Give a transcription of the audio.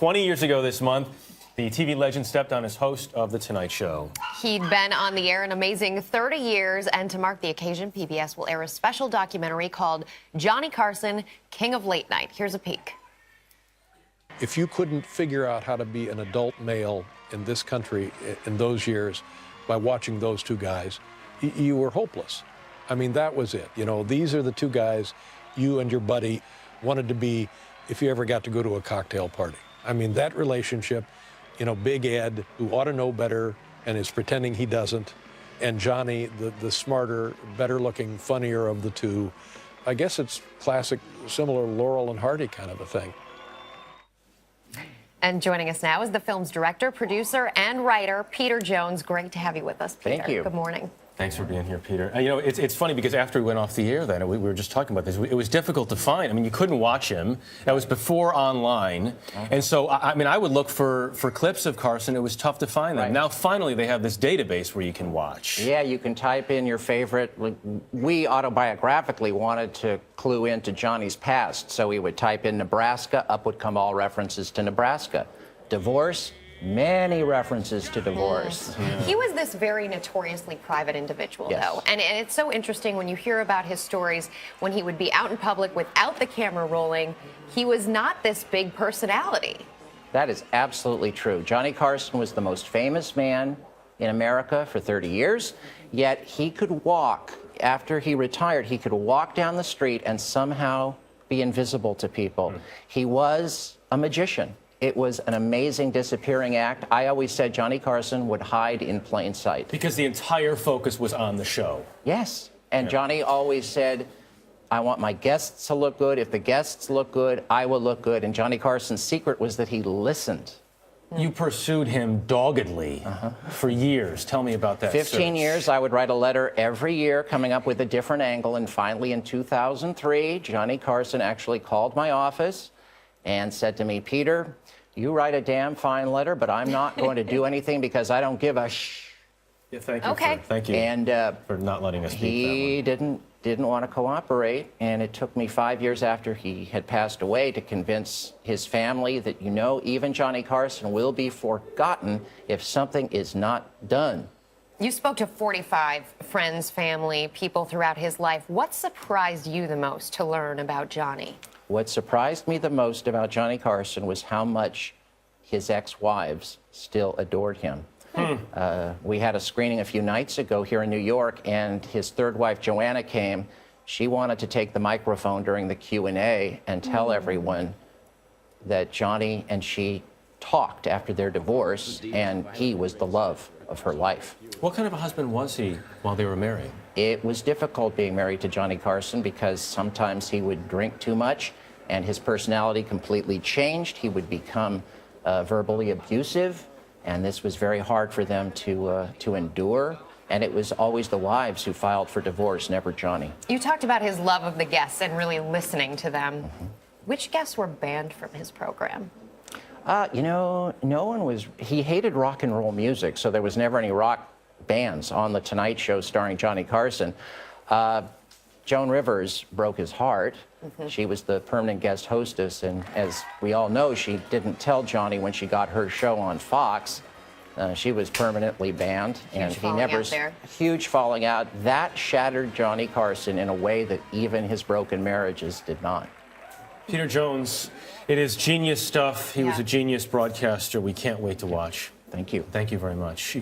20 years ago this month, the TV legend stepped down as host of The Tonight Show. He'd been on the air an amazing 30 years, and to mark the occasion, PBS will air a special documentary called Johnny Carson, King of Late Night. Here's a peek. If you couldn't figure out how to be an adult male in this country in those years by watching those two guys, you were hopeless. I mean, that was it. You know, these are the two guys you and your buddy wanted to be if you ever got to go to a cocktail party. I mean, that relationship, you know, Big Ed, who ought to know better and is pretending he doesn't, and Johnny, the smarter, better-looking, funnier of the two. I guess it's classic, similar Laurel and Hardy kind of a thing. And joining us now is the film's director, producer, and writer, Peter Jones. Great to have you with us, Peter. Thank you. Good morning. Thanks for being here, Peter. You know, it's funny because after we went off the air then, we were just talking about this, it was difficult to find. I mean, you couldn't watch him. That was before online. And so, I mean, I would look for clips of Carson. It was tough to find them. Right. Now, finally, they have this database where you can watch. Yeah, you can type in your favorite. We autobiographically wanted to clue into Johnny's past, so we would type in Nebraska. Up would come all references to Nebraska. Divorce. Many references to divorce. He was this very notoriously private individual, Yes. though. And it's so interesting when you hear about his stories when he would be out in public without the camera rolling. He was not this big personality. That is absolutely true. Johnny Carson was the most famous man in America for 30 years, yet he could walk, after he retired, he could walk down the street and somehow be invisible to people. He was a magician. It was an amazing disappearing act. I always said Johnny Carson would hide in plain sight. Because the entire focus was on the show. Yes. And Johnny always said, I want my guests to look good. If the guests look good, I will look good. And Johnny Carson's secret was that he listened. You pursued him doggedly for years. Tell me about that. 15 search. years, I would write a letter every year coming up with a different angle. And finally, in 2003, Johnny Carson actually called my office and said to me, Peter, you write a damn fine letter, but I'm not going to do anything because I don't give a shh. Yeah, thank you. Okay. Thank you And for not letting us speak he didn't want to cooperate, and it took me 5 years after he had passed away to convince his family that, you know, even Johnny Carson will be forgotten if something is not done. You spoke to 45 friends, family, people throughout his life. What surprised you the most to learn about Johnny? What surprised me the most about Johnny Carson was how much his ex-wives still adored him. We had a screening a few nights ago here in New York, and his third wife, Joanna, came. She wanted to take the microphone during the Q&A and tell everyone that Johnny and she talked after their divorce, and he was the love of her life. What kind of a husband was he while they were married? It was difficult being married to Johnny Carson because sometimes he would drink too much and his personality completely changed. He would become verbally abusive, and this was very hard for them to endure. And it was always the wives who filed for divorce, never Johnny. You talked about his love of the guests and really listening to them. Which guests were banned from his program? You know, no one was. He hated rock and roll music, so there was never any rock bands on The Tonight Show starring Johnny Carson. Joan Rivers broke his heart. She was the permanent guest hostess, and as we all know, she didn't tell Johnny when she got her show on Fox. She was permanently banned, and he never. Huge falling out. That shattered Johnny Carson in a way that even his broken marriages did not. Peter Jones, it is genius stuff. He was a genius broadcaster. We can't wait to watch. Thank you. Thank you very much.